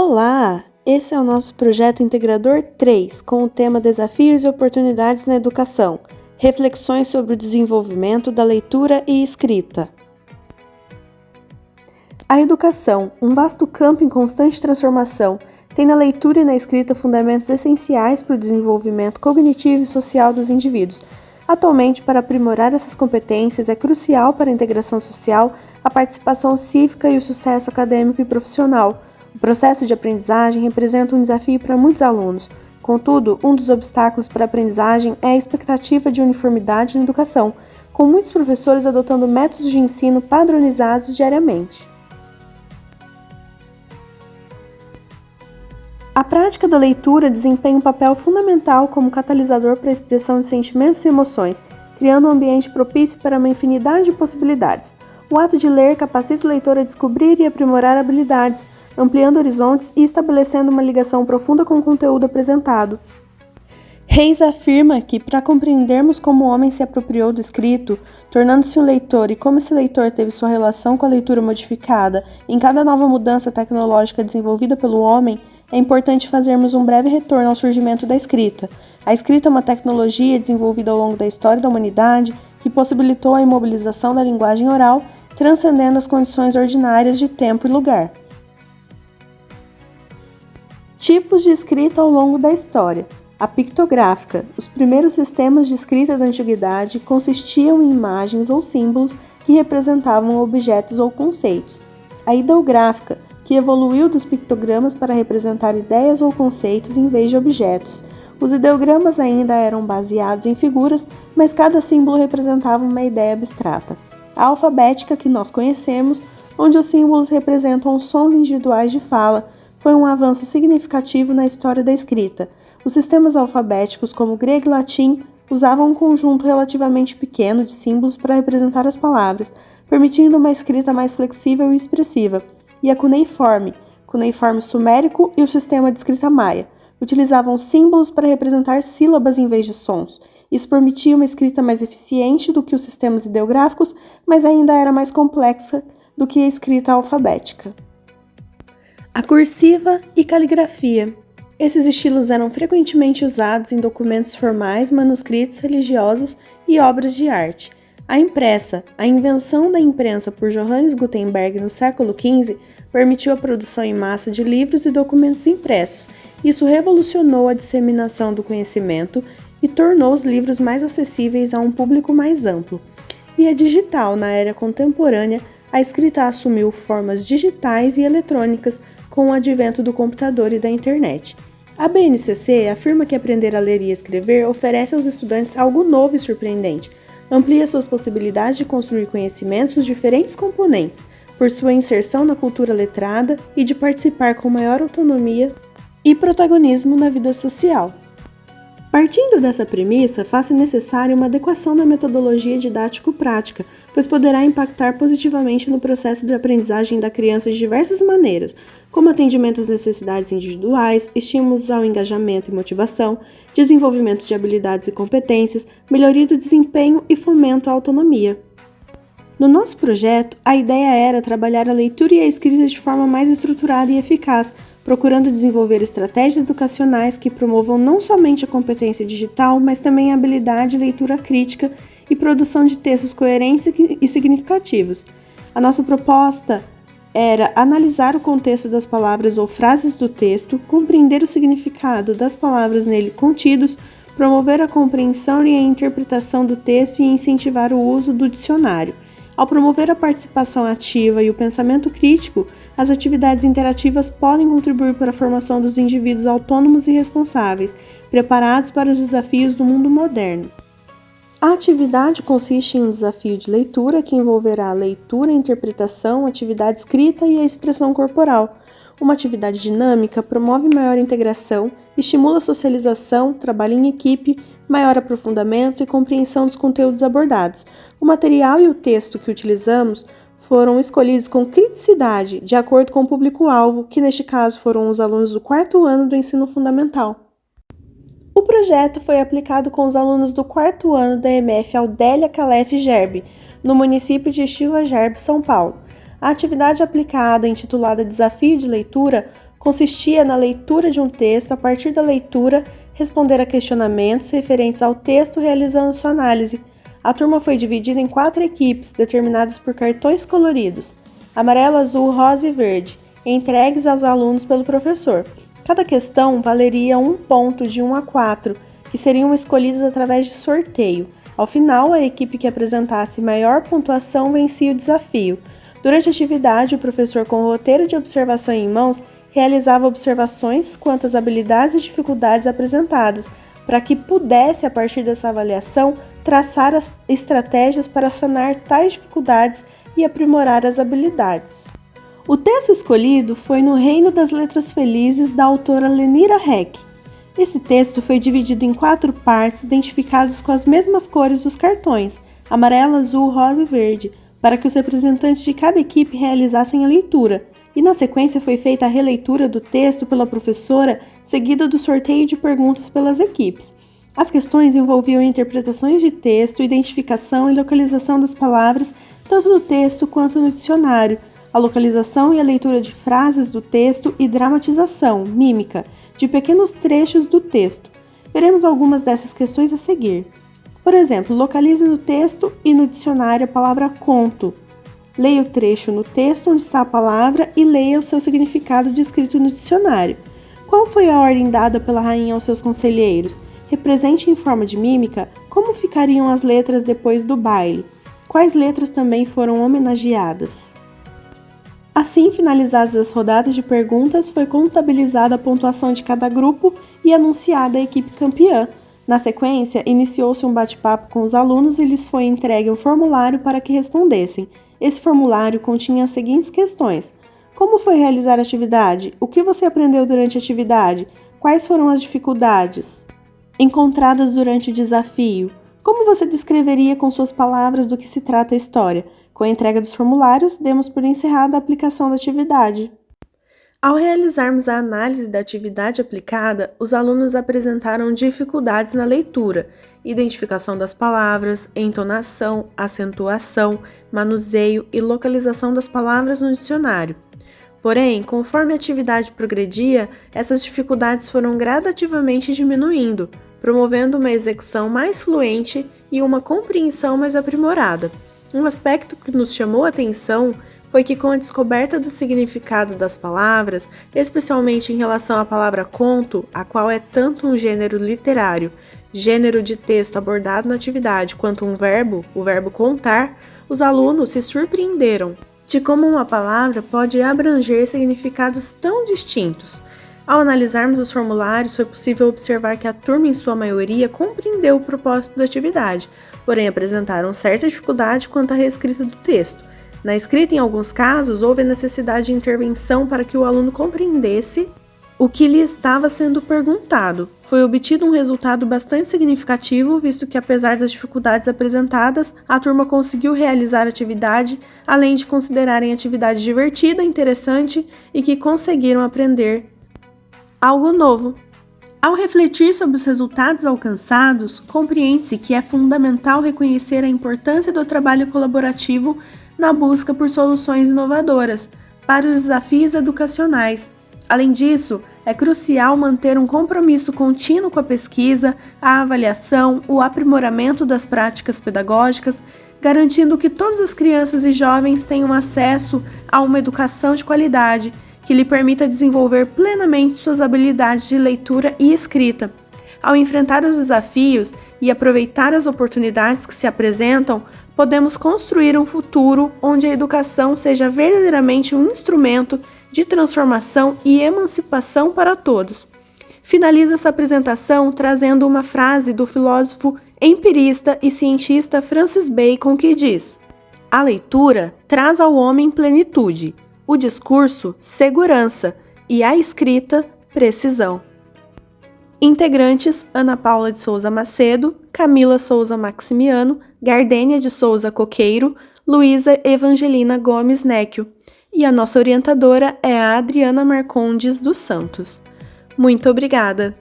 Olá! Esse é o nosso projeto Integrador 3, com o tema Desafios e Oportunidades na Educação, reflexões sobre o desenvolvimento da leitura e escrita. A educação, um vasto campo em constante transformação, tem na leitura e na escrita fundamentos essenciais para o desenvolvimento cognitivo e social dos indivíduos. Atualmente, para aprimorar essas competências, é crucial para a integração social, a participação cívica e o sucesso acadêmico e profissional. O processo de aprendizagem representa um desafio para muitos alunos. Contudo, um dos obstáculos para a aprendizagem é a expectativa de uniformidade na educação, com muitos professores adotando métodos de ensino padronizados diariamente. A prática da leitura desempenha um papel fundamental como catalisador para a expressão de sentimentos e emoções, criando um ambiente propício para uma infinidade de possibilidades. O ato de ler capacita o leitor a descobrir e aprimorar habilidades, ampliando horizontes e estabelecendo uma ligação profunda com o conteúdo apresentado. Reis afirma que, para compreendermos como o homem se apropriou do escrito, tornando-se um leitor e como esse leitor teve sua relação com a leitura modificada em cada nova mudança tecnológica desenvolvida pelo homem, é importante fazermos um breve retorno ao surgimento da escrita. A escrita é uma tecnologia desenvolvida ao longo da história da humanidade que possibilitou a imobilização da linguagem oral, transcendendo as condições ordinárias de tempo e lugar. Tipos de escrita ao longo da história. A pictográfica. Os primeiros sistemas de escrita da antiguidade consistiam em imagens ou símbolos que representavam objetos ou conceitos. A ideográfica, que evoluiu dos pictogramas para representar ideias ou conceitos em vez de objetos. Os ideogramas ainda eram baseados em figuras, mas cada símbolo representava uma ideia abstrata. A alfabética, que nós conhecemos, onde os símbolos representam os sons individuais de fala, foi um avanço significativo na história da escrita. Os sistemas alfabéticos, como grego e latim, usavam um conjunto relativamente pequeno de símbolos para representar as palavras, permitindo uma escrita mais flexível e expressiva. E a cuneiforme sumérico e o sistema de escrita maia, utilizavam símbolos para representar sílabas em vez de sons. Isso permitia uma escrita mais eficiente do que os sistemas ideográficos, mas ainda era mais complexa do que a escrita alfabética. A cursiva e caligrafia. Esses estilos eram frequentemente usados em documentos formais, manuscritos religiosos e obras de arte. A impressa. A invenção da imprensa por Johannes Gutenberg no século XV permitiu a produção em massa de livros e documentos impressos. Isso revolucionou a disseminação do conhecimento e tornou os livros mais acessíveis a um público mais amplo. E a digital. Na era contemporânea, a escrita assumiu formas digitais e eletrônicas com o advento do computador e da internet. A BNCC afirma que aprender a ler e escrever oferece aos estudantes algo novo e surpreendente, amplia suas possibilidades de construir conhecimentos nos diferentes componentes, por sua inserção na cultura letrada e de participar com maior autonomia e protagonismo na vida social. Partindo dessa premissa, faz-se necessária uma adequação da metodologia didático-prática, pois poderá impactar positivamente no processo de aprendizagem da criança de diversas maneiras, como atendimento às necessidades individuais, estímulos ao engajamento e motivação, desenvolvimento de habilidades e competências, melhoria do desempenho e fomento à autonomia. No nosso projeto, a ideia era trabalhar a leitura e a escrita de forma mais estruturada e eficaz, procurando desenvolver estratégias educacionais que promovam não somente a competência digital, mas também a habilidade de leitura crítica e produção de textos coerentes e significativos. A nossa proposta era analisar o contexto das palavras ou frases do texto, compreender o significado das palavras nele contidos, promover a compreensão e a interpretação do texto e incentivar o uso do dicionário. Ao promover a participação ativa e o pensamento crítico, as atividades interativas podem contribuir para a formação dos indivíduos autônomos e responsáveis, preparados para os desafios do mundo moderno. A atividade consiste em um desafio de leitura que envolverá a leitura, a interpretação, a atividade escrita e a expressão corporal. Uma atividade dinâmica promove maior integração, estimula a socialização, trabalho em equipe, maior aprofundamento e compreensão dos conteúdos abordados. O material e o texto que utilizamos foram escolhidos com criticidade, de acordo com o público-alvo, que neste caso foram os alunos do 4º ano do ensino fundamental. O projeto foi aplicado com os alunos do 4º ano da EMF Aldélia Calef Gerbe, no município de Silva Gerbe, São Paulo. A atividade aplicada, intitulada Desafio de Leitura, consistia na leitura de um texto, a partir da leitura, responder a questionamentos referentes ao texto, realizando sua análise. A turma foi dividida em 4 equipes, determinadas por cartões coloridos, amarelo, azul, rosa e verde, entregues aos alunos pelo professor. Cada questão valeria 1 ponto de 1 a 4, que seriam escolhidos através de sorteio. Ao final, a equipe que apresentasse maior pontuação vencia o desafio. Durante a atividade, o professor, com o roteiro de observação em mãos, realizava observações quanto às habilidades e dificuldades apresentadas, para que pudesse, a partir dessa avaliação, traçar as estratégias para sanar tais dificuldades e aprimorar as habilidades. O texto escolhido foi No Reino das Letras Felizes, da autora Lenira Heck. Esse texto foi dividido em 4 partes, identificadas com as mesmas cores dos cartões, amarelo, azul, rosa e verde, para que os representantes de cada equipe realizassem a leitura, e na sequência foi feita a releitura do texto pela professora, seguida do sorteio de perguntas pelas equipes. As questões envolviam interpretações de texto, identificação e localização das palavras, tanto no texto quanto no dicionário, a localização e a leitura de frases do texto e dramatização, mímica, de pequenos trechos do texto. Veremos algumas dessas questões a seguir. Por exemplo, localize no texto e no dicionário a palavra conto. Leia o trecho no texto onde está a palavra e leia o seu significado descrito no dicionário. Qual foi a ordem dada pela rainha aos seus conselheiros? Represente em forma de mímica como ficariam as letras depois do baile. Quais letras também foram homenageadas? Assim, finalizadas as rodadas de perguntas, foi contabilizada a pontuação de cada grupo e anunciada a equipe campeã. Na sequência, iniciou-se um bate-papo com os alunos e lhes foi entregue um formulário para que respondessem. Esse formulário continha as seguintes questões: como foi realizar a atividade? O que você aprendeu durante a atividade? Quais foram as dificuldades encontradas durante o desafio? Como você descreveria com suas palavras do que se trata a história? Com a entrega dos formulários, demos por encerrada a aplicação da atividade. Ao realizarmos a análise da atividade aplicada, os alunos apresentaram dificuldades na leitura, identificação das palavras, entonação, acentuação, manuseio e localização das palavras no dicionário. Porém, conforme a atividade progredia, essas dificuldades foram gradativamente diminuindo, promovendo uma execução mais fluente e uma compreensão mais aprimorada. Um aspecto que nos chamou a atenção foi que, com a descoberta do significado das palavras, especialmente em relação à palavra conto, a qual é tanto um gênero literário, gênero de texto abordado na atividade, quanto um verbo, o verbo contar, os alunos se surpreenderam de como uma palavra pode abranger significados tão distintos. Ao analisarmos os formulários, foi possível observar que a turma, em sua maioria, compreendeu o propósito da atividade, porém apresentaram certa dificuldade quanto à reescrita do texto. Na escrita, em alguns casos, houve a necessidade de intervenção para que o aluno compreendesse o que lhe estava sendo perguntado. Foi obtido um resultado bastante significativo, visto que, apesar das dificuldades apresentadas, a turma conseguiu realizar a atividade, além de considerarem a atividade divertida, interessante e que conseguiram aprender algo novo. Ao refletir sobre os resultados alcançados, compreende-se que é fundamental reconhecer a importância do trabalho colaborativo na busca por soluções inovadoras para os desafios educacionais. Além disso, é crucial manter um compromisso contínuo com a pesquisa, a avaliação, o aprimoramento das práticas pedagógicas, garantindo que todas as crianças e jovens tenham acesso a uma educação de qualidade que lhe permita desenvolver plenamente suas habilidades de leitura e escrita. Ao enfrentar os desafios e aproveitar as oportunidades que se apresentam, podemos construir um futuro onde a educação seja verdadeiramente um instrumento de transformação e emancipação para todos. Finalizo essa apresentação trazendo uma frase do filósofo empirista e cientista Francis Bacon que diz: "A leitura traz ao homem plenitude, o discurso, segurança e a escrita, precisão." Integrantes: Ana Paula de Souza Macedo, Camila Souza Maximiano, Gardênia de Souza Coqueiro, Luísa Evangelina Gomes Néquio. E a nossa orientadora é a Adriana Marcondes dos Santos. Muito obrigada!